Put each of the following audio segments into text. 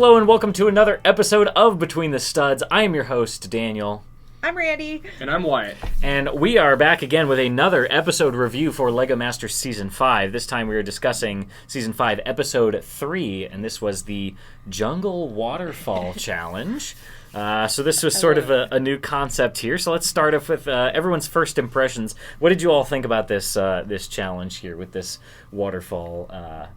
Hello and welcome to another episode of Between the Studs. I am your host, Daniel. I'm Randy. And I'm Wyatt. And we are back again with another episode review for LEGO Masters Season 5. This time we are discussing Season 5, Episode 3, and this was the Jungle Waterfall Challenge. So this was sort of a new concept here. So let's start off with everyone's first impressions. What did you all think about this this challenge here with this waterfall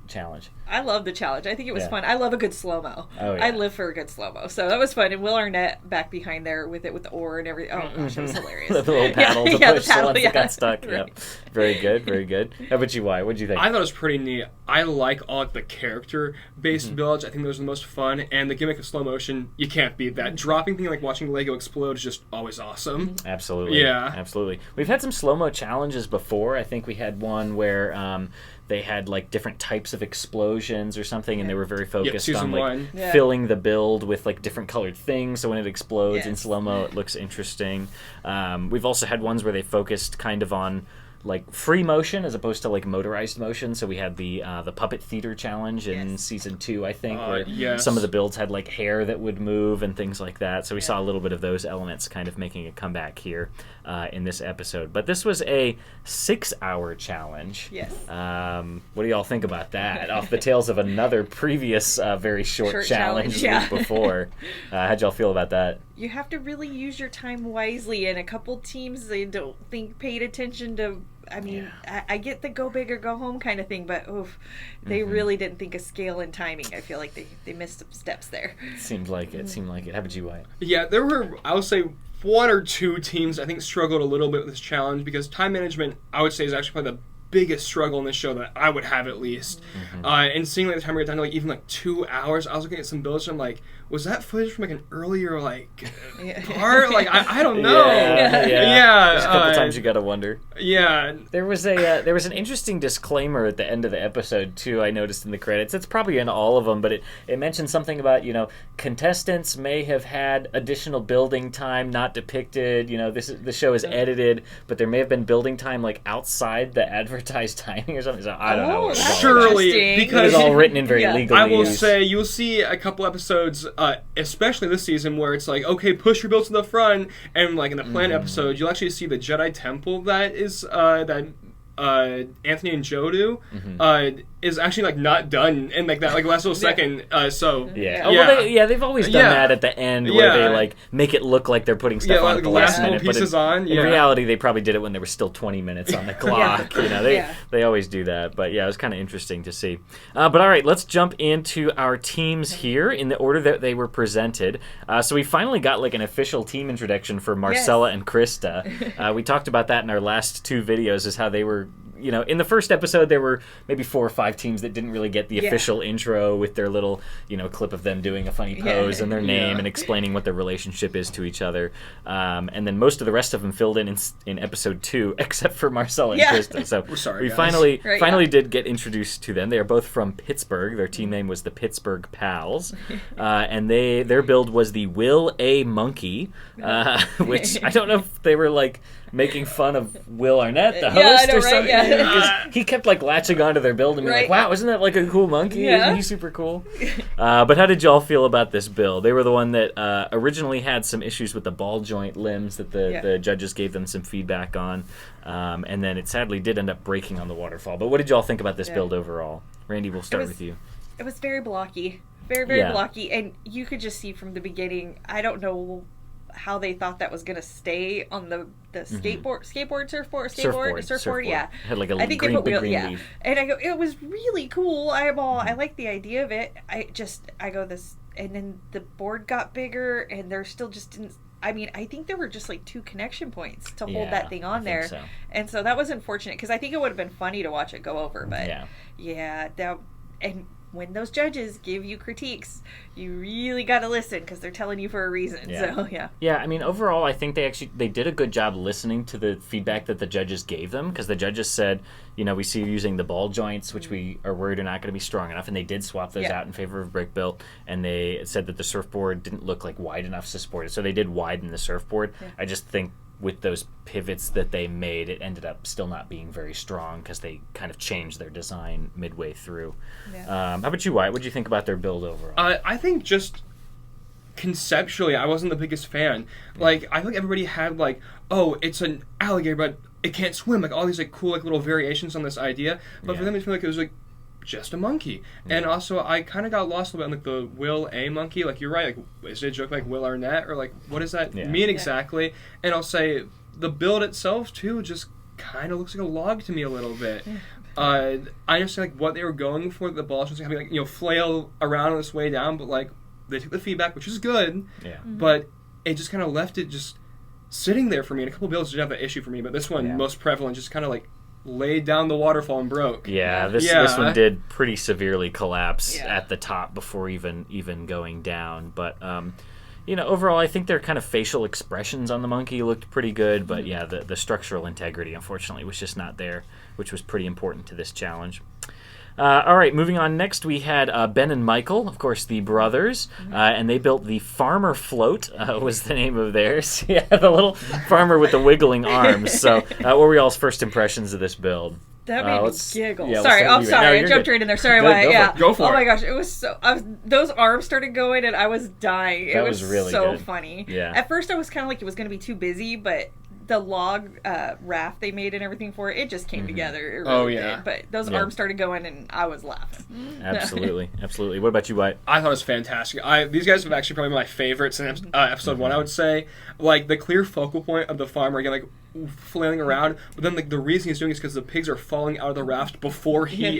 challenge? I love the challenge. I think it was fun. I love a good slow-mo. Oh, yeah. I live for a good slow-mo. So that was fun. And Will Arnett back behind there with the oar and everything. Oh, gosh, it was hilarious. The little paddle to push the ones that got stuck. Right. Yep. Very good, very good. How about you, Wyatt? What did you think? I thought it was pretty neat. I like all the character-based builds. I think those are the most fun. And the gimmick of slow motion, you can't beat that. Dropping thing like watching Lego explode is just always awesome. Absolutely. Yeah. Absolutely. We've had some slow-mo challenges before. I think we had one where they had like different types of explosions or something, and they were very focused on like filling the build with like different colored things, so when it explodes in slow-mo it looks interesting. We've also had ones where they focused kind of on like free motion as opposed to like motorized motion. So we had the puppet theater challenge in season 2, I think, where some of the builds had like hair that would move and things like that. So we saw a little bit of those elements kind of making a comeback here in this episode. But this was a 6-hour challenge. Yes. What do y'all think about that? Off the tails of another previous very short challenge the week before. How'd y'all feel about that? You have to really use your time wisely, and a couple teams they don't think paid attention to. I mean, I get the go big or go home kind of thing, but they really didn't think of scale and timing. I feel like they missed some steps there. Seemed like it. How about you, Wyatt? Yeah, there were, I would say, 1 or 2 teams I think struggled a little bit with this challenge because time management, I would say, is actually probably the biggest struggle in this show that I would have at least. And seeing like the timer get down to like even like 2 hours, I was looking at some builds and I'm like, was that footage from like an earlier like part? Like I don't know. There's a couple times you gotta wonder. Yeah. There was an interesting disclaimer at the end of the episode too. I noticed in the credits. It's probably in all of them, but it mentioned something about contestants may have had additional building time not depicted. The show is edited, but there may have been building time like outside the advertised timing or something. So I don't know. Surely, because it was all written in very legalese. I will say you'll see a couple episodes. Especially this season, where it's like, okay, push your builds to the front, and like in the planned episode, you'll actually see the Jedi Temple that is that Anthony and Joe do is actually like not done in like that like last little second. They've always done that at the end where they like make it look like they're putting stuff on at the last minute, pieces but in reality they probably did it when there were still 20 minutes on the clock. They always do that, but it was kind of interesting to see. But all right, let's jump into our teams here in the order that they were presented. So we finally got like an official team introduction for Marcella and Krista. We talked about that in our last 2 videos, is how they were. In the first episode, there were maybe 4 or 5 teams that didn't really get the official intro with their little, clip of them doing a funny pose and their name and explaining what their relationship is to each other. And then most of the rest of them filled in episode 2, except for Marcella and Krista. So we're sorry, we guys. finally did get introduced to them. They are both from Pittsburgh. Their team name was the Pittsburgh Pals. And their build was the Will A. Monkey, which I don't know if they were like making fun of Will Arnett, the host, or something. Because he kept like latching onto their build and being like, wow, isn't that like a cool monkey? Isn't he super cool? But how did y'all feel about this build? They were the one that originally had some issues with the ball joint limbs that the judges gave them some feedback on. And then it sadly did end up breaking on the waterfall. But what did y'all think about this build overall? Randy, we'll start with you. It was very blocky. Very, very blocky. And you could just see from the beginning, I don't know how they thought that was going to stay on the surfboard. Yeah, it had like a big green leaf. And I go, it was really cool. I like the idea of it. I go this, and then the board got bigger, and there still just didn't. I mean, I think there were just like 2 connection points to hold that thing on there, and so that was unfortunate because I think it would have been funny to watch it go over. But and when those judges give you critiques, you really got to listen because they're telling you for a reason. Yeah, I mean, overall, I think they did a good job listening to the feedback that the judges gave them, because the judges said, we see you using the ball joints, which we are worried are not going to be strong enough, and they did swap those out in favor of brick built, and they said that the surfboard didn't look like wide enough to support it, so they did widen the surfboard. I just think with those pivots that they made, it ended up still not being very strong because they kind of changed their design midway through. How about you, Wyatt? What did you think about their build overall? I think just conceptually, I wasn't the biggest fan. Like, I think everybody had, like, oh, it's an alligator, but it can't swim. Like, all these, like, cool, like, little variations on this idea. But for them, it felt like it was, like, just a monkey. And also, I kind of got lost a little bit on, like, the Will A monkey. Like, you're right. Like, is it a joke like Will Arnett? Or, like, what does that mean exactly? And I'll say the build itself, too, just kind of looks like a log to me a little bit. I understand, like, what they were going for. The ball was just having, like, you know, flail around on its way down, but, like, they took the feedback, which is good, but it just kind of left it just sitting there for me. And a couple builds did have that issue for me, but this one, most prevalent, just kind of like laid down the waterfall and broke. This one did pretty severely collapse at the top before even going down. But overall, I think their kind of facial expressions on the monkey looked pretty good. But the structural integrity, unfortunately, was just not there, which was pretty important to this challenge. All right, moving on. Next, we had Ben and Michael, of course, the brothers, and they built the Farmer Float, was the name of theirs. The little farmer with the wiggling arms. So, what were y'all's first impressions of this build? That made me giggle. Sorry, I'm sorry. I jumped right in there. Sorry, Wyatt. Go for it. Oh my gosh, it was so... those arms started going, and I was dying. It was really so good. Funny. Yeah. At first, I was kind of like it was going to be too busy, but the log raft they made and everything for it just came together. It really did. But those arms started going, and I was laughing. Absolutely. What about you, Wyatt? I thought it was fantastic. These guys have actually probably my favorites in episode 1, I would say. Like, the clear focal point of the farmer, again, like, flailing around, but then, like, the reason he's doing it is because the pigs are falling out of the raft before he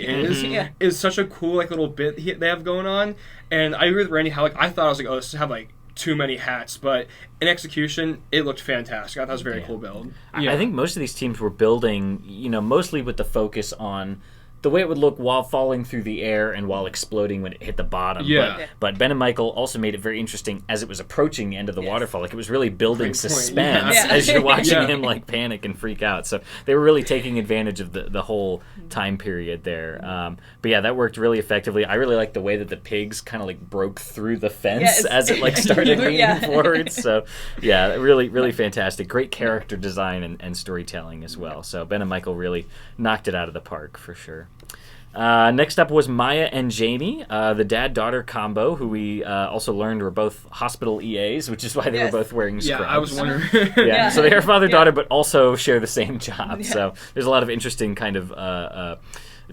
is such a cool, like, little bit they have going on. And I agree with Randy how, like, I thought I was like, oh, this have, like, too many hats, but in execution, it looked fantastic. I thought it was a very cool build. I think most of these teams were building, mostly with the focus on the way it would look while falling through the air and while exploding when it hit the bottom. But Ben and Michael also made it very interesting as it was approaching the end of the waterfall. Like, it was really building suspense as you're watching him, like, panic and freak out. So they were really taking advantage of the whole time period there. But that worked really effectively. I really liked the way that the pigs kind of, like, broke through the fence as it, like, started leaning forward. So, really, really fantastic. Great character design and storytelling as well. So Ben and Michael really knocked it out of the park for sure. Next up was Maya and Jamie, the dad-daughter combo, who we also learned were both hospital EAs, which is why they were both wearing scrubs. I was wondering. So they are father-daughter, but also share the same job. So there's a lot of interesting kind of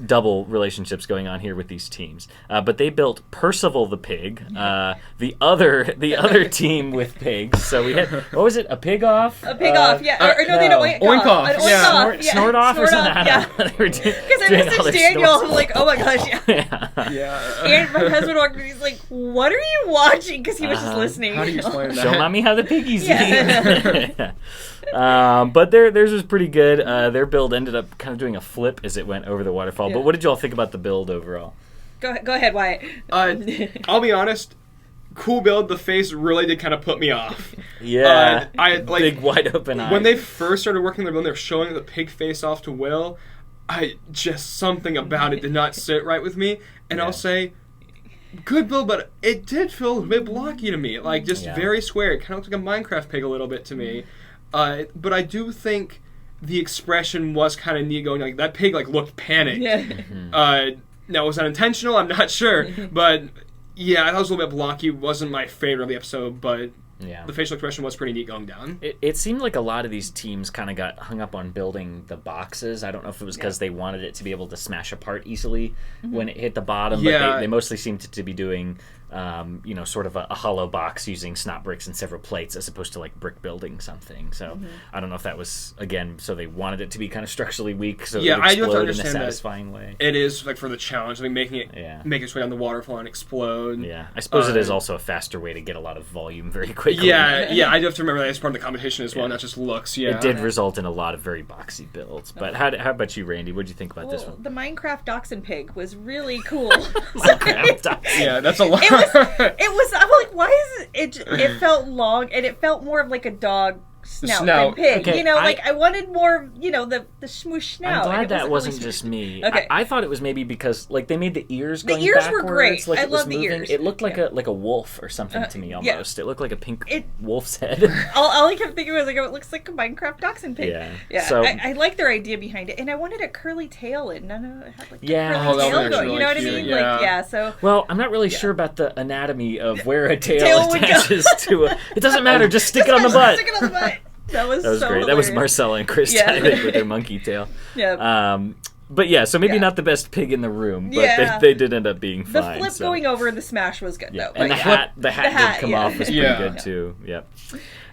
double relationships going on here with these teams. But they built Percival the pig, the other team with pigs. So we had, what was it, a pig off? A pig off, or no, they don't oink off. An oink off. Snort off or something? Because I messaged Daniel, I'm like, oh my gosh, And my husband walked in, he's like, what are you watching? Because he was just listening. How do you explain that? Show mommy how the piggies eat. But theirs was pretty good. Their build ended up kind of doing a flip as it went over the waterfall. But what did you all think about the build overall? Go ahead, Wyatt. I'll be honest. Cool build. The face really did kind of put me off. I like big wide open eyes. When they first started working their build, they were showing the pig face off to Will. Something about it did not sit right with me. And I'll say, good build, but it did feel a bit blocky to me. Like, just very square. It kind of looked like a Minecraft pig a little bit to me. But I do think the expression was kind of neat going, like, that pig, like, looked panicked. Now, was that intentional? I'm not sure. But, I thought it was a little bit blocky. Wasn't my favorite of the episode, but the facial expression was pretty neat going down. It seemed like a lot of these teams kind of got hung up on building the boxes. I don't know if it was because they wanted it to be able to smash apart easily when it hit the bottom, but they mostly seemed to be doing sort of a hollow box using snot bricks and several plates as opposed to, like, brick building something. So I don't know if that was, again, so they wanted it to be kind of structurally weak so it would explode in a satisfying way. It is, like, for the challenge, like, making it make its way down the waterfall and explode. I suppose it is also a faster way to get a lot of volume very quickly. I do have to remember that as part of the competition as well, not just looks. It did result in a lot of very boxy builds. But how about you, Randy? What did you think about this one? The Minecraft dachshund pig was really cool. That's a lot. It was. I'm like, why is it? It felt long, and it felt more of like a dog snout than pig. Okay, I wanted more, the smoosh snout. I'm glad that wasn't really just me. Okay. I thought it was maybe because they made the ears going backwards. The ears were great. Like I love the ears. It looked like a wolf or something to me almost. It looked like a pink wolf's head. all I kept thinking was it looks like a Minecraft dachshund pig. Yeah. So I like their idea behind it, and I wanted a curly tail, and none of it had curly tail going. You know what I mean? Yeah. Well, I'm not really sure about the anatomy of where a tail attaches to a. It doesn't matter. Just stick it on the butt. Stick it on the butt. That was so great. Hilarious. That was Marcella and Chris with their monkey tail. Yeah. But so maybe not the best pig in the room, but they did end up being fine. The flip going over in the smash was good, though. And the hat did come off was pretty good, too. Yep.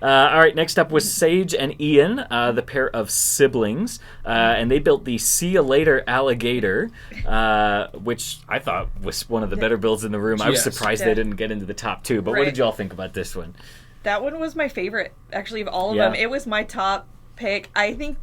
All right, next up was Sage and Ian, the pair of siblings, and they built the See Ya Later alligator, which I thought was one of the better builds in the room. I was surprised they didn't get into the top 2, but what did y'all think about this one? That one was my favorite, actually, of all of them. It was my top pick. I think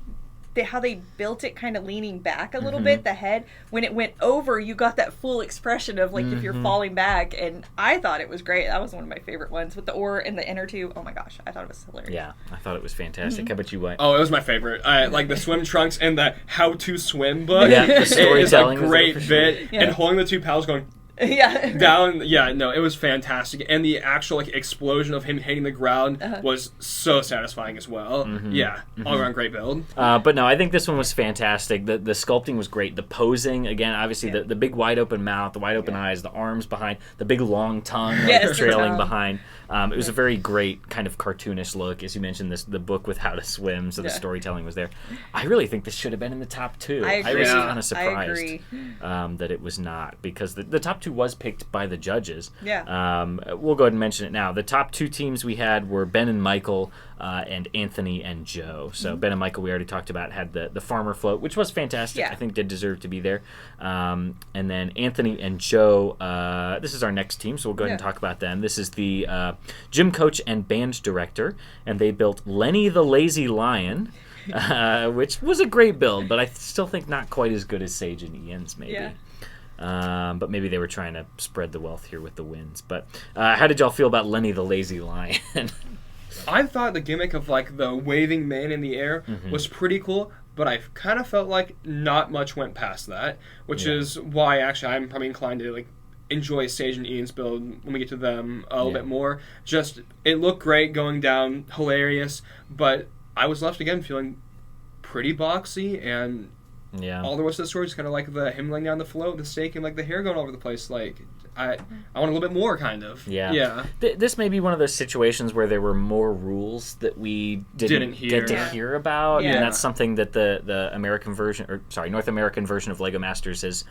how they built it kind of leaning back a little bit, the head. When it went over, you got that full expression of, if you're falling back, and I thought it was great. That was one of my favorite ones, with the oar and the inner tube. Oh my gosh, I thought it was hilarious. Yeah, I thought it was fantastic. How about you, White? Oh, it was my favorite. Like the swim trunks and the how to swim book. Yeah, the storytelling is a great bit. And holding the 2 pals going... down, it was fantastic, and the actual explosion of him hitting the ground was so satisfying as well. All around great build. But no, I think this one was fantastic. The sculpting was great. The posing, again, obviously the big wide open mouth, the wide open eyes, the arms behind, the big long tongue trailing behind. It was a very great kind of cartoonish look, as you mentioned. The book with how to swim, so the storytelling was there. I really think this should have been in the top 2. I was kind of surprised that it was not, because the top 2 was picked by the judges. We'll go ahead and mention it now. The top 2 teams we had were Ben and Michael and Anthony and Joe. So Ben and Michael, we already talked about, had the farmer float, which was fantastic. I think did deserve to be there. And then Anthony and Joe, this is our next team, so we'll go ahead and talk about them. This is the gym coach and band director, and they built Lenny the Lazy Lion, which was a great build, but I still think not quite as good as Sage and Ian's, maybe. But maybe they were trying to spread the wealth here with the wins. But how did y'all feel about Lenny the Lazy Lion? I thought the gimmick of the waving man in the air was pretty cool, but I kind of felt like not much went past that, which is why actually I'm probably inclined to enjoy Sage and Ian's build when we get to them a little bit more. Just, it looked great going down, hilarious, but I was left again feeling pretty boxy, and all there was to the story is kind of like him laying down the float, the steak, and the hair going over the place. I want a little bit more, kind of. Yeah. This may be one of those situations where there were more rules that we didn't get to hear about, and that's something that the American version, North American version of Lego Masters has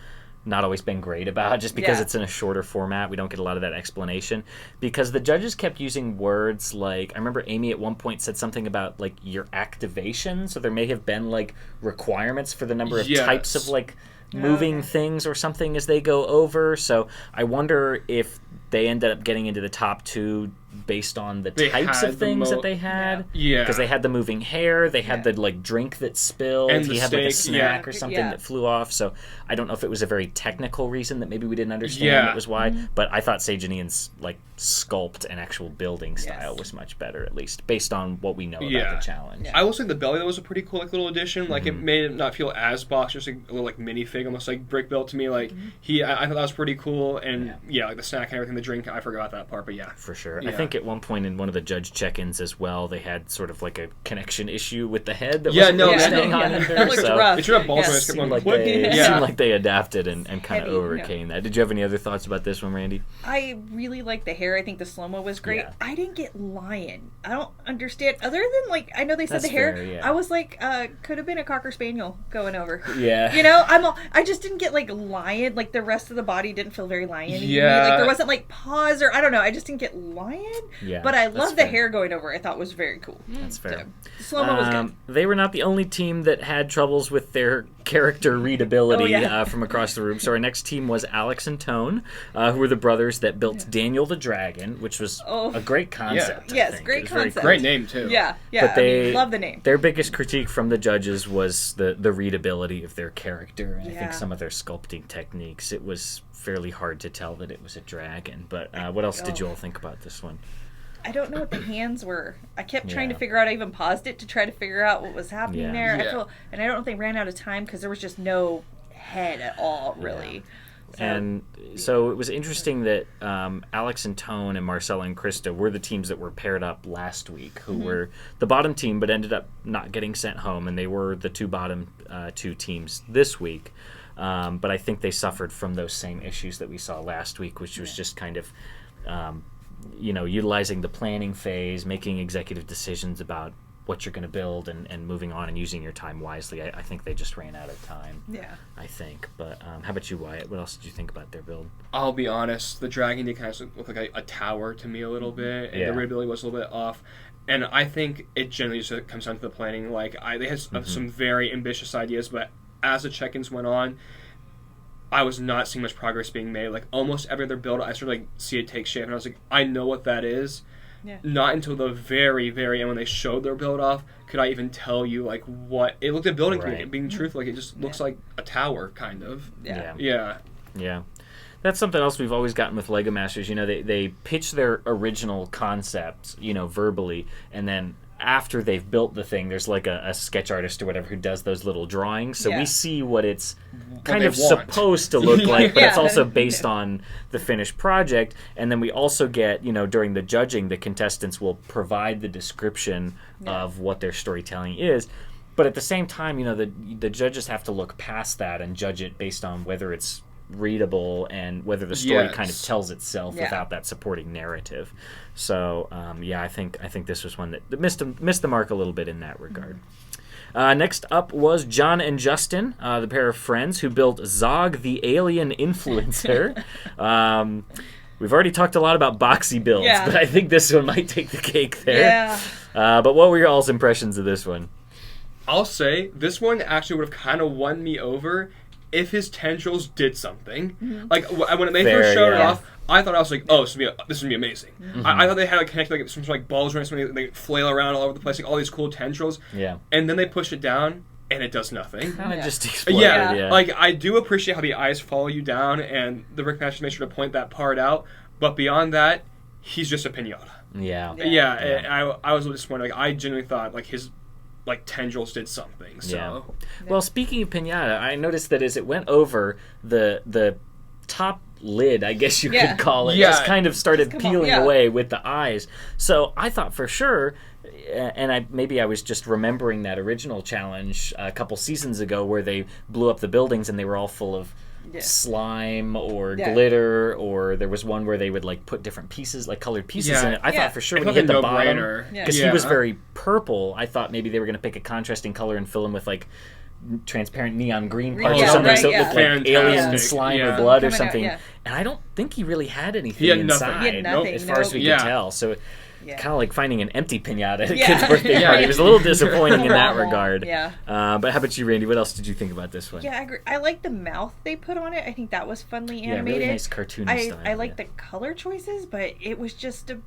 not always been great about, just because it's in a shorter format. We don't get a lot of that explanation, because the judges kept using words I remember Amy at one point said something about your activation, so there may have been requirements for the number of types of moving things or something as they go over. So I wonder if they ended up getting into the top 2 based on the types of things that they had. Because they had the moving hair, they had the drink that spilled, and he had a snack or something that flew off. So I don't know if it was a very technical reason that maybe we didn't understand that was why. But I thought Sage and Ian's sculpt and actual building style was much better, at least based on what we know about the challenge. I will say the belly was a pretty cool little addition. It made it not feel as box, just a little minifig, almost brick built to me. I thought that was pretty cool, and the snack and everything, the drink, I forgot that part, but for sure. I think at one point in one of the judge check-ins as well, they had sort of a connection issue with the head that wasn't staying on either. That looked rough. It should have balls. It seemed like they adapted and kind of overcame that. Did you have any other thoughts about this one, Randy? I really liked the hair. I think the slow-mo was great. I didn't get lion. I don't understand. Other than I know they said the hair. Fair, I was could have been a Cocker Spaniel going over. Yeah. I just didn't get lion. The rest of the body didn't feel very lion-y. Yeah. There wasn't paws, or I don't know. I just didn't get lion. Yeah. But I love the hair going over. I thought was very cool. That's fair. So, slow-mo was good. They were not the only team that had troubles with their character readability from across the room. So our next team was Alex and Tone, who were the brothers that built Daniel the Dragon, which was a great concept. Yes, great concept. Great name too. Yeah. But love the name. Their biggest critique from the judges was the readability of their character, and I think some of their sculpting techniques. It was fairly hard to tell that it was a dragon. But what else did you all think about this one? I don't know what the hands were. I kept trying to figure out. I even paused it to try to figure out what was happening there. Yeah. And I don't know if they ran out of time because there was just no head at all, really. And so it was interesting that Alex and Tone and Marcella and Krista were the teams that were paired up last week, who were the bottom team but ended up not getting sent home, and they were the two bottom two teams this week. But I think they suffered from those same issues that we saw last week, which was just kind of, utilizing the planning phase, making executive decisions about what you're going to build and moving on and using your time wisely. I think they just ran out of time. Yeah. I think. But how about you, Wyatt? What else did you think about their build? I'll be honest. The dragon did kind of look like a tower to me a little bit. And the readability was a little bit off. And I think it generally just comes down to the planning. Like, they had some very ambitious ideas, but as the check-ins went on, I was not seeing much progress being made. Like, almost every other build, I started to see it take shape. And I was like, I know what that is. Yeah. Not until the very, very end when they showed their build off could I even tell you like what it looked at building to me. Being truthful, like it just looks like a tower, kind of. Yeah. That's something else we've always gotten with Lego Masters. They pitch their original concept, verbally, and then after they've built the thing, there's like a sketch artist or whatever who does those little drawings. So we see what it's kind of supposed to look like, but it's also based on the finished project. And then we also get, during the judging, the contestants will provide the description of what their storytelling is. But at the same time, the judges have to look past that and judge it based on whether it's readable and whether the story kind of tells itself without that supporting narrative. So I think this was one that missed the mark a little bit in that regard. Next up was John and Justin, the pair of friends who built Zog the Alien Influencer. We've already talked a lot about boxy builds, but I think this one might take the cake there. But what were your all's impressions of this one? I'll say this one actually would have kind of won me over if his tendrils did something. Like, when they first showed it off, I thought, I was like, oh, this would be amazing. I thought they had, like, connected, like, some sort of, like, balls around something, they flail around all over the place, like, all these cool tendrils. Yeah. And then they push it down, and it does nothing. Kind of just exploded, Like, I do appreciate how the eyes follow you down, and the Rick Masters made sure to point that part out, but beyond that, he's just a pinata. I was a little disappointed. Like, I genuinely thought, like, his tendrils did something. So well, speaking of pinata, I noticed that as it went over, the top lid, I guess you could call it, just kind of started peeling away with the eyes. So I thought for sure, and maybe I was just remembering that original challenge a couple seasons ago where they blew up the buildings and they were all full of slime or glitter, or there was one where they would like put different pieces, like colored pieces in it. I thought for sure when he hit the bottom, because he was very purple, I thought maybe they were going to pick a contrasting color and fill him with like transparent neon green parts or something, so it looked like alien slime or blood or something. And I don't think he really had anything inside, as far as we could tell. So kind of like finding an empty pinata at a kid's birthday party. It was a little disappointing in that regard. But how about you, Randy? What else did you think about this one? Yeah, I agree. I like the mouth they put on it. I think that was funly animated. Really nice cartoony style. I like the color choices, but it was just a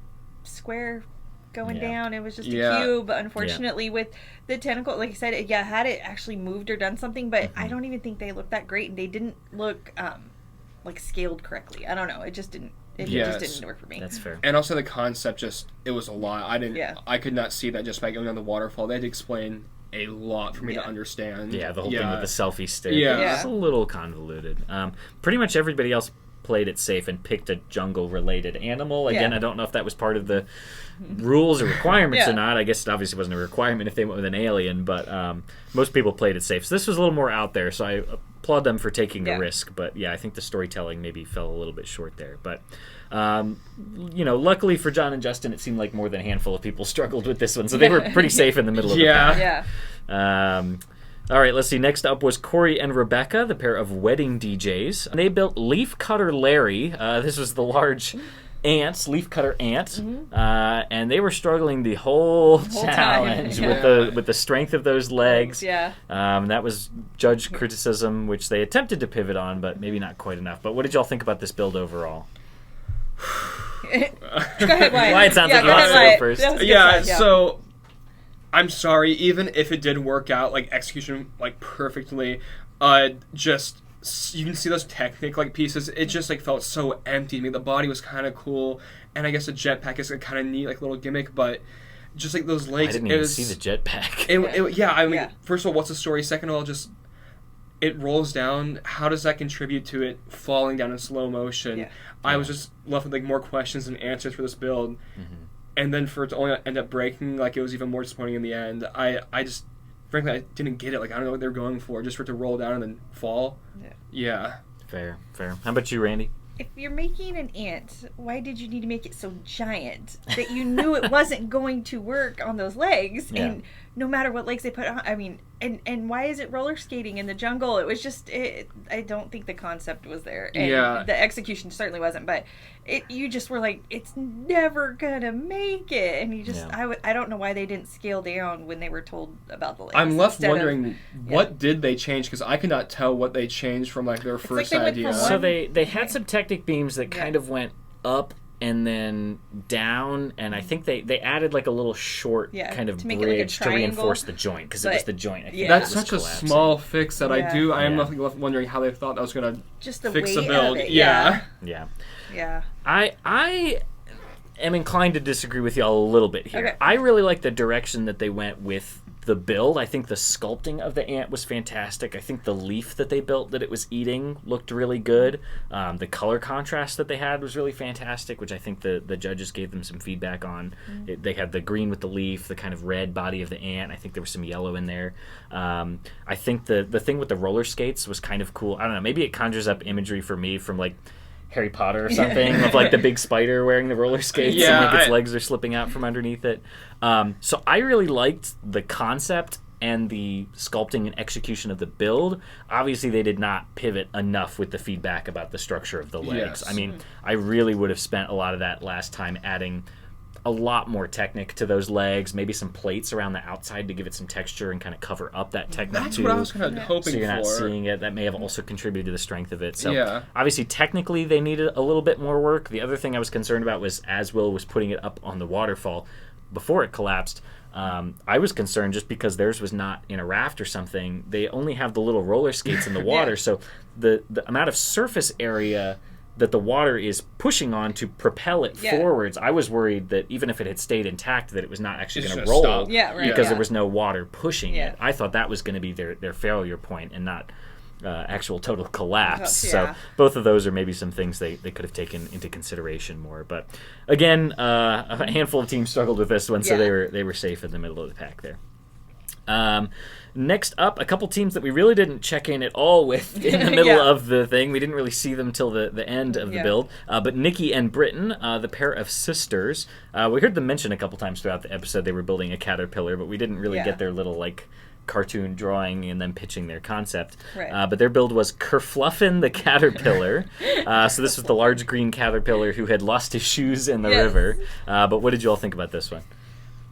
square going down. It was just a cube, unfortunately, with the tentacle. Like I said, had it actually moved or done something, but I don't even think they looked that great, and they didn't look like scaled correctly. I don't know. It just didn't. It just didn't work for me. That's fair. And also the concept, it was a lot. I could not see that just by going on the waterfall. They had to explain a lot for me to understand. Yeah, the whole thing with the selfie stick. It's a little convoluted. Pretty much everybody else played it safe and picked a jungle-related animal. Again, I don't know if that was part of the rules or requirements or not. I guess it obviously wasn't a requirement if they went with an alien, but most people played it safe. So this was a little more out there, so I applaud them for taking a risk. But I think the storytelling maybe fell a little bit short there. But luckily for John and Justin, it seemed like more than a handful of people struggled with this one, so they were pretty safe in the middle of the pack. All right, let's see. Next up was Corey and Rebecca, the pair of wedding DJs. They built Leaf Cutter Larry. This was the large leaf cutter ant, and they were struggling the whole challenge with the strength of those legs. That was judge criticism, which they attempted to pivot on, but maybe not quite enough. But what did y'all think about this build overall? Go ahead, Wyatt. Wyatt sounds like he wants to go first. So I'm sorry, even if it did work out, like, execution, like, perfectly, just, you can see those Technic, like, pieces, it just, like, felt so empty to me. The body was kind of cool, and I guess a jetpack is a kind of neat like little gimmick, but just like those legs. I didn't even see the jetpack. I mean, first of all, what's the story? Second of all, just it rolls down. How does that contribute to it falling down in slow motion? Yeah. I was just left with like more questions than answers for this build, and then for it to only end up breaking, like it was even more disappointing in the end. I just frankly I didn't get it. Like I don't know what they're going for, just for it to roll down and then fall. Yeah. Fair. How about you, Randy? If you're making an ant, why did you need to make it so giant that you knew it wasn't going to work on those legs? Yeah. And no matter what legs they put on, I mean, and why is it roller skating in the jungle? It was just, I don't think the concept was there. And the execution certainly wasn't, but you just were like, it's never gonna make it. And you just, I don't know why they didn't scale down when they were told about the legs. I'm left wondering, what did they change? Because I could not tell what they changed from like their first idea. So they had some Technic beams that kind of went up and then down, and I think they added like a little short kind of bridge to reinforce the joint, because it was the joint. I think that's such a small fix that I am left wondering how they thought that was going to fix the build. Yeah. I am inclined to disagree with y'all a little bit here. Okay. I really like the direction that they went with the build. I think the sculpting of the ant was fantastic. I think the leaf that they built that it was eating looked really good. The color contrast that they had was really fantastic, which I think the judges gave them some feedback on. They had the green with the leaf, the kind of red body of the ant. I think there was some yellow in there. I think the thing with the roller skates was kind of cool. I don't know, maybe it conjures up imagery for me from like Harry Potter or something, of like the big spider wearing the roller skates and like its legs are slipping out from underneath it. So I really liked the concept and the sculpting and execution of the build. Obviously, they did not pivot enough with the feedback about the structure of the legs. I mean, I really would have spent a lot of that last time adding a lot more Technic to those legs, maybe some plates around the outside to give it some texture and kind of cover up that Technic. That's what I was kind of hoping for. So you're not seeing it. That may have also contributed to the strength of it. So obviously, technically, they needed a little bit more work. The other thing I was concerned about was as Will was putting it up on the waterfall before it collapsed, I was concerned just because theirs was not in a raft or something. They only have the little roller skates in the water, so the amount of surface area that the water is pushing on to propel it forwards, I was worried that even if it had stayed intact, that it was not actually going to roll because there was no water pushing it. I thought that was going to be their failure point and not actual total collapse. So both of those are maybe some things they could have taken into consideration more. But again, a handful of teams struggled with this one, so they were safe in the middle of the pack there. Next up, a couple teams that we really didn't check in at all with in the middle of the thing. We didn't really see them till the end of the build. But Nikki and Britton, the pair of sisters, we heard them mention a couple times throughout the episode they were building a caterpillar, but we didn't really get their little like cartoon drawing and then pitching their concept. But their build was Kerfluffen the caterpillar. So this was the large green caterpillar who had lost his shoes in the river. But what did you all think about this one?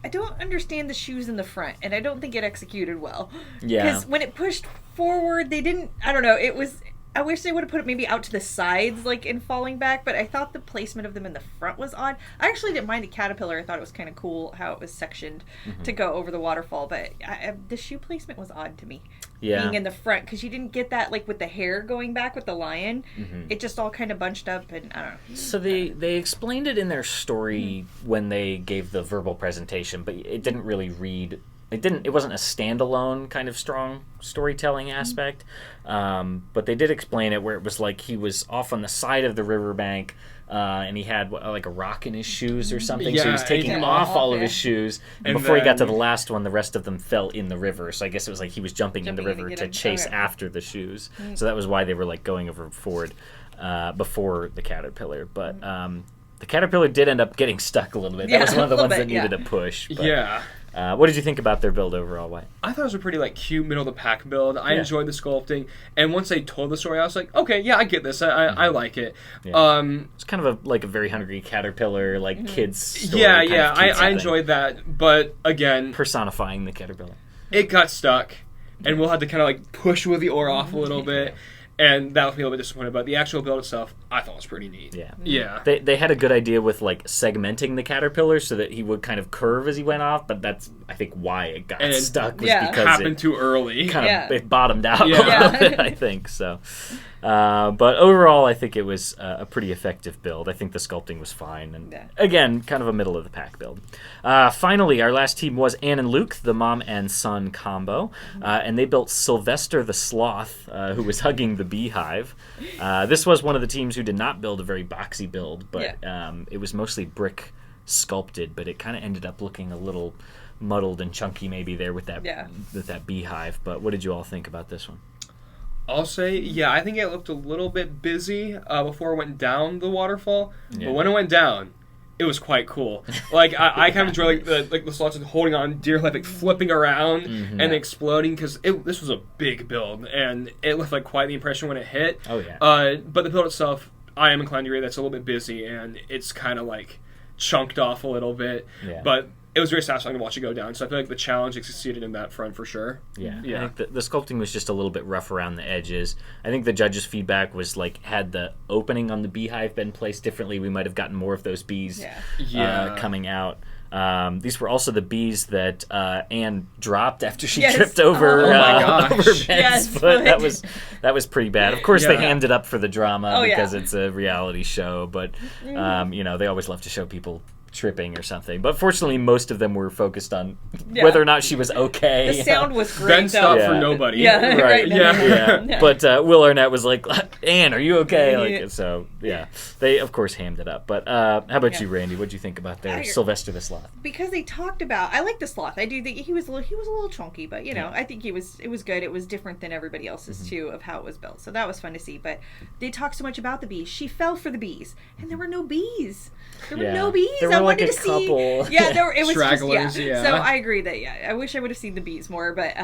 I don't understand the shoes in the front, and I don't think it executed well. Because when it pushed forward, they didn't, I don't know, it was, I wish they would have put it maybe out to the sides, like in falling back, but I thought the placement of them in the front was odd. I actually didn't mind the caterpillar. I thought it was kind of cool how it was sectioned to go over the waterfall, but the shoe placement was odd to me. Being in the front, because you didn't get that like with the hair going back with the lion. It just all kind of bunched up, and I don't know. So they explained it in their story when they gave the verbal presentation, but it didn't really read. It wasn't a standalone kind of strong storytelling aspect, but they did explain it where it was like he was off on the side of the riverbank, and he had like a rock in his shoes or something, so he was taking off all of his shoes, and before he got to the last one, the rest of them fell in the river, so I guess it was like he was jumping in the river to chase after the shoes, so that was why they were like going over forward before the caterpillar, but the caterpillar did end up getting stuck a little bit. That was one of the ones that needed a push. But, what did you think about their build overall, White? I thought it was a pretty like cute middle of the pack build. I enjoyed the sculpting, and once they told the story, I was like, okay, yeah, I get this. I like it. It's kind of a very hungry caterpillar, like kids story. I enjoyed that, but again, personifying the caterpillar. It got stuck, and we'll have to kind of like push with the oar off a little bit. And that was me a little bit disappointed, but the actual build itself, I thought was pretty neat. Yeah. They had a good idea with like segmenting the caterpillar so that he would kind of curve as he went off, but that's I think why it got stuck was because it happened too early. It bottomed out a little bit, I think. So, But overall, I think it was a pretty effective build. I think the sculpting was fine. And again, kind of a middle-of-the-pack build. Finally, our last team was Anne and Luke, the mom and son combo. And they built Sylvester the sloth, who was hugging the beehive. This was one of the teams who did not build a very boxy build, but it was mostly brick sculpted, but it kind of ended up looking a little muddled and chunky maybe there with that beehive. But what did you all think about this one? I'll say, I think it looked a little bit busy before it went down the waterfall, but when it went down, it was quite cool. Like I kind of enjoy the slots of holding on deer, like flipping around and exploding, because this was a big build and it left like quite the impression when it hit. Oh yeah. But the build itself, I am inclined to agree that's a little bit busy and it's kind of like chunked off a little bit. Yeah. But it was very satisfying to watch it go down, so I feel like the challenge succeeded in that front for sure. Yeah. I think the sculpting was just a little bit rough around the edges. I think the judges' feedback was like, had the opening on the beehive been placed differently, we might have gotten more of those bees coming out. These were also the bees that Anne dropped after she tripped over over Ben's foot. That was pretty bad. Of course, they hammed it up for the drama because it's a reality show, but they always love to show people tripping or something. But fortunately, most of them were focused on whether or not she was okay. The sound was great. Ben stopped for nobody. Yeah, right. Yeah. But Will Arnett was like, Anne, are you okay? So, they, of course, hammed it up. But how about you, Randy? What did you think about their Sylvester the sloth? Because they talked about, I like the sloth. I do think he was a little chunky, but, I think it was good. It was different than everybody else's, too, of how it was built. So that was fun to see. But they talked so much about the bees. She fell for the bees, and there were no bees. There were no bees. There were like a couple. It was stragglers, just, So I agree that, I wish I would have seen the bees more, but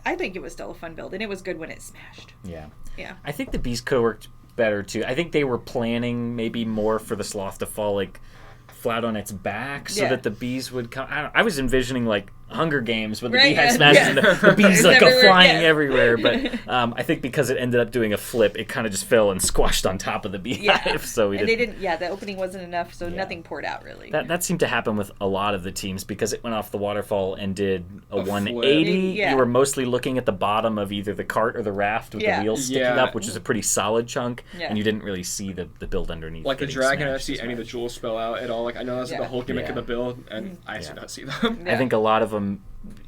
I think it was still a fun build, and it was good when it smashed. Yeah. Yeah. I think the bees could have worked better, too. I think they were planning maybe more for the sloth to fall, like, flat on its back so that the bees would come. I was envisioning, like, Hunger Games when the beehive smashes and the bees like go flying everywhere. But I think because it ended up doing a flip, it kind of just fell and squashed on top of the beehive. So they didn't. The opening wasn't enough, so nothing poured out really. That seemed to happen with a lot of the teams because it went off the waterfall and did a 180. You were mostly looking at the bottom of either the cart or the raft with the wheels sticking up, which is a pretty solid chunk, and you didn't really see the build underneath. Like the dragon, I didn't see any of the jewels spill out at all. Like I know that's the whole gimmick of the build, and I did not see them. I think a lot of them.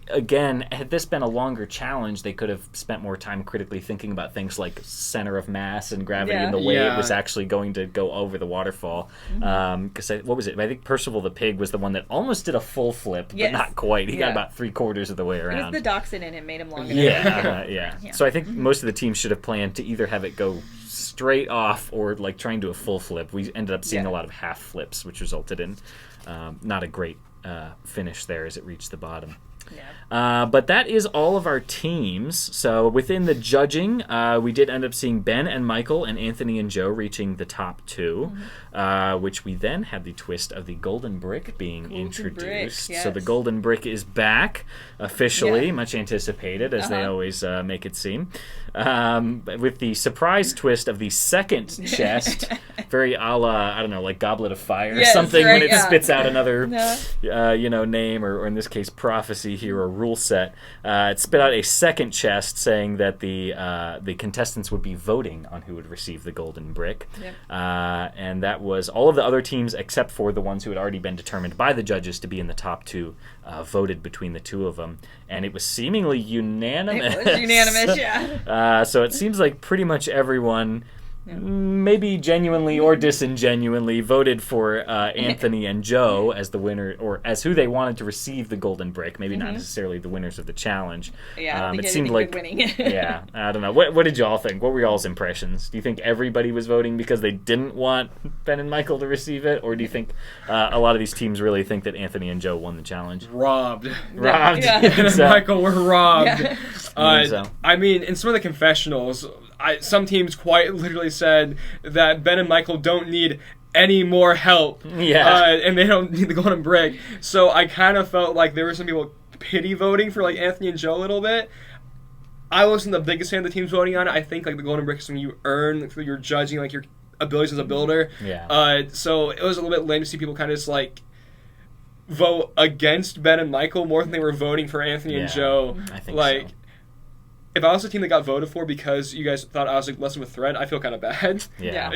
Again, had this been a longer challenge, they could have spent more time critically thinking about things like center of mass and gravity and the way it was actually going to go over the waterfall. Because what was it? I think Percival the pig was the one that almost did a full flip, but not quite. He got about 3/4 of the way around. It was the dachshund in it made him longer. So I think most of the teams should have planned to either have it go straight off or like try and do a full flip. We ended up seeing a lot of half flips, which resulted in not a great finish there as it reached the bottom. But that is all of our teams. So within the judging, we did end up seeing Ben and Michael and Anthony and Joe reaching the top two, which we then had the twist of the golden brick being introduced. So the golden brick is back officially, much anticipated, as they always make it seem. With the surprise twist of the second chest, very a la, I don't know, like Goblet of Fire or something, when it spits out another name, or in this case, prophecy here, or rule set. It spit out a second chest saying that the contestants would be voting on who would receive the golden brick. And that was all of the other teams except for the ones who had already been determined by the judges to be in the top two voted between the two of them. And it was seemingly unanimous. It was unanimous, so it seems like pretty much everyone, maybe genuinely or disingenuinely, voted for Anthony and Joe as the winner, or as who they wanted to receive the golden brick. Maybe not necessarily the winners of the challenge. It seemed like winning. I don't know. What did y'all think? What were y'all's impressions? Do you think everybody was voting because they didn't want Ben and Michael to receive it, or do you think a lot of these teams really think that Anthony and Joe won the challenge? Robbed. Ben and Michael were robbed. I mean, in some of the confessionals, some teams quite literally said that Ben and Michael don't need any more help, and they don't need the golden brick. So I kind of felt like there were some people pity voting for like Anthony and Joe a little bit. I wasn't the biggest fan of the teams voting on it. I think like the golden brick is something you earn through your judging, like your abilities as a builder. So it was a little bit lame to see people kind of just like vote against Ben and Michael more than they were voting for Anthony and Joe. I think so. if I was the team that got voted for because you guys thought I was like less of a threat, I feel kind of bad. Yeah.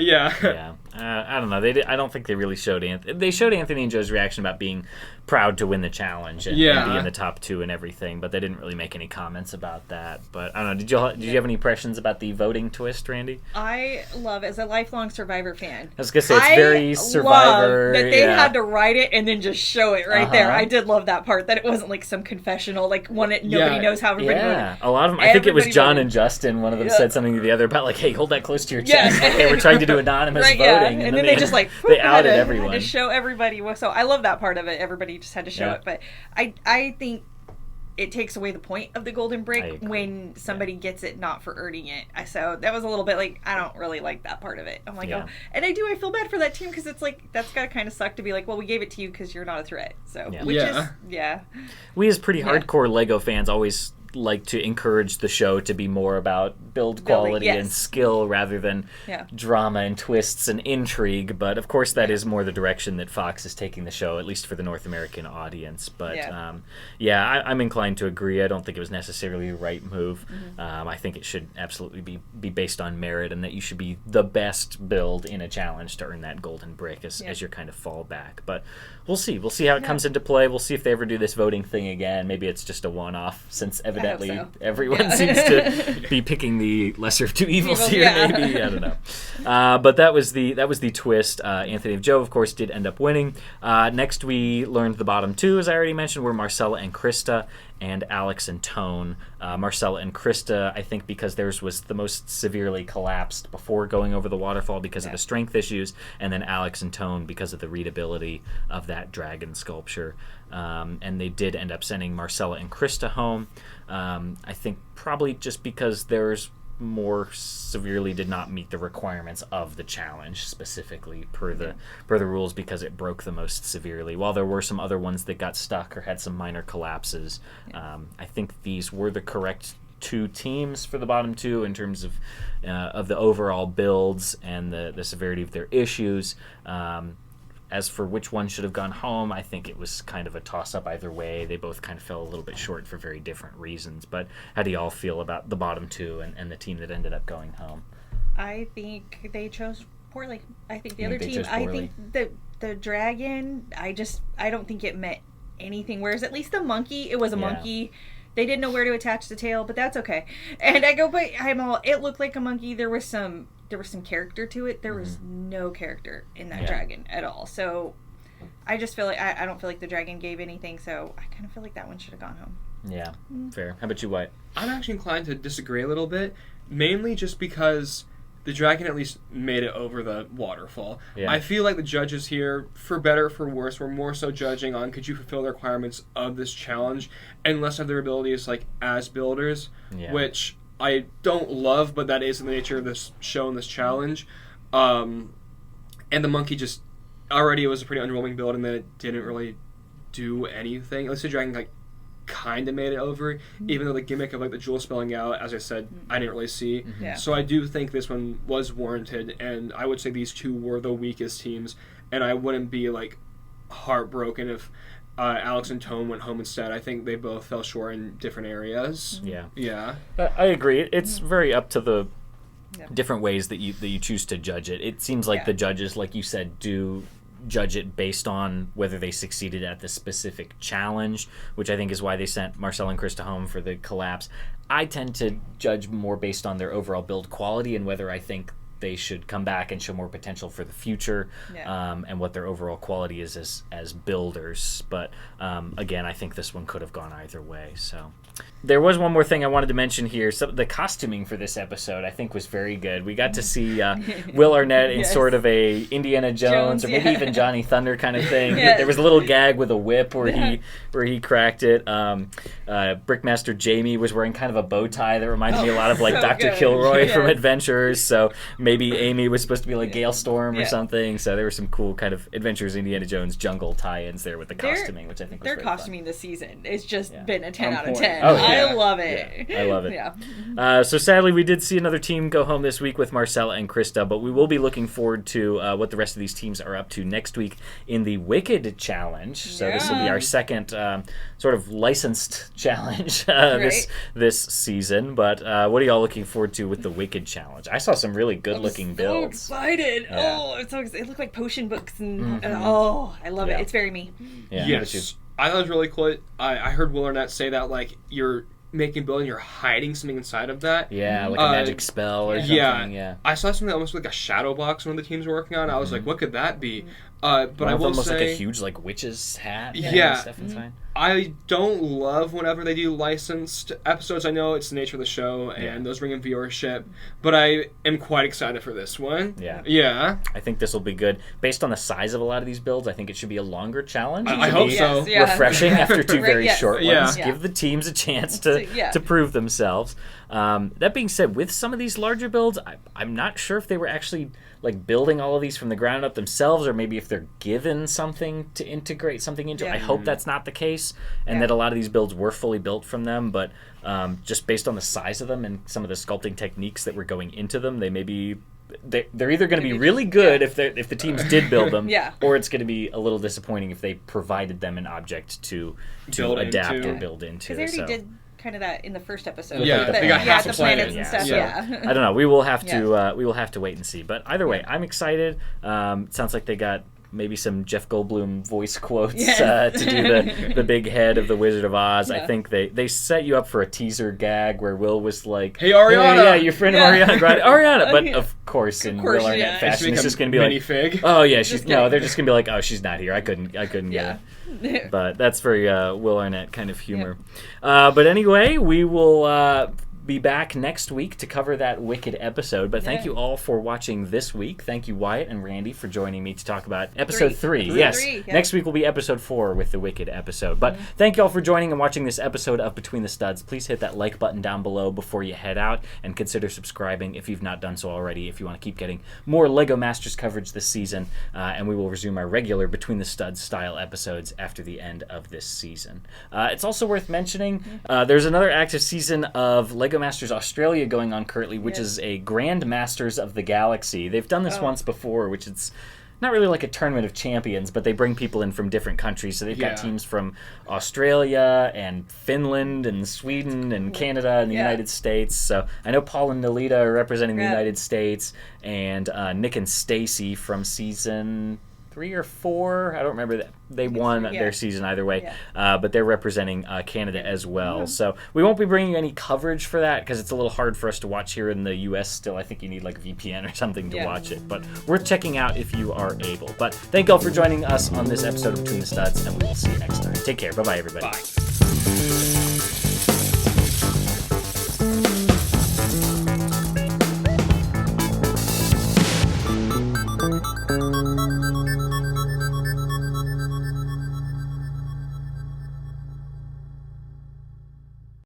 I don't know. I don't think they really showed They showed Anthony and Joe's reaction about being proud to win the challenge and be in the top 2 and everything, but they didn't really make any comments about that. But I don't know. Did you have any impressions about the voting twist, Randy? I love, as a lifelong Survivor fan. I was gonna say it's very Survivor. Love that they had to write it and then just show it right there. I did love that part. That it wasn't like some confessional, like nobody knows how everybody voted. A lot of them. I think it was John and Justin. One of them said something to the other about like, "Hey, hold that close to your chest." Like, they were trying to do anonymous voting, and then they just like they outed everyone to show everybody. So I love that part of it. Everybody just had to show it, but I think it takes away the point of the golden brick when somebody gets it not for earning it. So that was a little bit like, I don't really like that part of it. I'm like, oh, and I feel bad for that team because it's like, that's got to kind of suck to be like, well, we gave it to you because you're not a threat. So, we as pretty hardcore Lego fans always like to encourage the show to be more about build quality and skill rather than drama and twists and intrigue. But of course, that is more the direction that Fox is taking the show, at least for the North American audience. But I'm inclined to agree. I don't think it was necessarily the right move. I think it should absolutely be based on merit, and that you should be the best build in a challenge to earn that golden brick as your kind of fallback. But we'll see. We'll see how it comes into play. We'll see if they ever do this voting thing again. Maybe it's just a one-off, since evidently everyone seems to be picking the lesser of two evils here. Maybe, I don't know. But that was the twist. Anthony and Joe, of course, did end up winning. Next, we learned the bottom 2, as I already mentioned, were Marcella and Krista, and Alex and Tone. Marcella and Krista, I think because theirs was the most severely collapsed before going over the waterfall because of the strength issues, and then Alex and Tone because of the readability of that dragon sculpture. And they did end up sending Marcella and Krista home. I think probably just because theirs more severely did not meet the requirements of the challenge, specifically per the rules, because it broke the most severely. While there were some other ones that got stuck or had some minor collapses, I think these were the correct 2 teams for the bottom 2 in terms of the overall builds and the severity of their issues. As for which one should have gone home, I think it was kind of a toss-up either way. They both kind of fell a little bit short for very different reasons. But how do you all feel about the bottom 2 and the team that ended up going home? I think they chose poorly. I think the other team, I think the dragon, I don't think it meant anything. Whereas at least the monkey, it was a monkey. They didn't know where to attach the tail, but that's okay. And I go, but it looked like a monkey. There was some character to it. There was no character in that dragon at all. So I just feel like I don't feel like the dragon gave anything. So I kind of feel like that one should have gone home. Yeah, fair. How about you, White? I'm actually inclined to disagree a little bit, mainly just because the dragon at least made it over the waterfall. Yeah. I feel like the judges here, for better or for worse, were more so judging on could you fulfill the requirements of this challenge and less of their abilities like as builders, which I don't love, but that is in the nature of this show and this challenge. And the monkey just already it was a pretty underwhelming build, and then it didn't really do anything. At least the dragon kind of made it over, even though the gimmick of the jewel spelling out, as I said, I didn't really see. So I do think this one was warranted, and I would say these 2 were the weakest teams, and I wouldn't be heartbroken if Alex and Tone went home instead. I think they both fell short in different areas. I agree. It's very up to the different ways that you choose to judge it. It seems like the judges, like you said, do judge it based on whether they succeeded at the specific challenge, which I think is why they sent Marcel and Krista home for the collapse. I tend to judge more based on their overall build quality and whether I think they should come back and show more potential for the future, and what their overall quality is as builders. But again, I think this one could have gone either way. So there was one more thing I wanted to mention here. So the costuming for this episode I think was very good. We got to see Will Arnett in sort of a Indiana Jones or maybe even Johnny Thunder kind of thing. There was a little gag with a whip where he cracked it. Brickmaster Jamie was wearing kind of a bow tie that reminded me a lot of so Dr. Kilroy from Adventurers. So maybe Amy was supposed to be like Gale Storm or something. So there were some cool kind of Adventures Indiana Jones jungle tie-ins there with the costuming, which I think was their costuming fun. This season has just been a 10 out of 10. Oh, yeah. I love it. Yeah, I love it. Yeah. So sadly, we did see another team go home this week with Marcella and Krista, but we will be looking forward to what the rest of these teams are up to next week in the Wicked Challenge. So this will be our second sort of licensed challenge this season. But what are y'all looking forward to with the Wicked Challenge? I saw some really good-looking builds. So excited! Yeah. Oh, I'm so excited! It looked like potion books, and I love it. It's very me. Yeah. Yes, I thought it was really cool. I heard Will Arnett say that like you're making a build and you're hiding something inside of that. Yeah, like a magic spell or something. Yeah. I saw something almost like a shadow box one of the teams were working on. I was like, what could that be? But I will almost say, like a huge like witch's hat. Yeah. Stuff inside. I don't love whenever they do licensed episodes. I know it's the nature of the show, and those bring in viewership, but I am quite excited for this one. Yeah. I think this will be good. Based on the size of a lot of these builds, I think it should be a longer challenge. I hope so. Refreshing after two very short ones. Yeah. Give the teams a chance to prove themselves. That being said, with some of these larger builds, I'm not sure if they were actually like building all of these from the ground up themselves, or maybe if they're given something to integrate something into. I hope that's not the case, and that a lot of these builds were fully built from them. But just based on the size of them and some of the sculpting techniques that were going into them, they may be. They're either going to be really good if the teams did build them, or it's going to be a little disappointing if they provided them an object to adapt or build into. Because they already did kind of that in the first episode. They got half the the planets planet. and stuff. So, I don't know. We will have to wait and see. But either way, I'm excited. It sounds like they got maybe some Jeff Goldblum voice quotes to do the big head of the Wizard of Oz. I think they set you up for a teaser gag where Will was like, "Hey Ariana, yeah, your friend Ariana, right? Ariana." But of course, in Will Arnett fashion, it's just gonna be like, Fig. "Oh yeah, they're just gonna be like, oh, she's not here. I couldn't get it." But that's very Will Arnett kind of humor. But anyway, we will be back next week to cover that Wicked episode. But thank you all for watching this week. Thank you, Wyatt and Randy, for joining me to talk about episode 3. Yes. Next week will be episode 4 with the Wicked episode. But thank you all for joining and watching this episode of Between the Studs. Please hit that like button down below before you head out, and consider subscribing if you've not done so already, if you want to keep getting more LEGO Masters coverage this season. And we will resume our regular Between the Studs style episodes after the end of this season. It's also worth mentioning there's another active season of LEGO Masters Australia going on currently, which is a Grand Masters of the Galaxy. They've done this once before, which it's not really like a tournament of champions, but they bring people in from different countries. So they've got teams from Australia and Finland and Sweden and Canada and the United States. So I know Paul and Nolita are representing the United States, and Nick and Stacy from season 3 or 4. I don't remember that. They won their season either way, but they're representing Canada as well. So we won't be bringing any coverage for that because it's a little hard for us to watch here in the U.S. still. I think you need like a VPN or something to watch it, but worth checking out if you are able. But thank you all for joining us on this episode of Between the Studs, and we will see you next time. Take care. Bye-bye, everybody. Bye.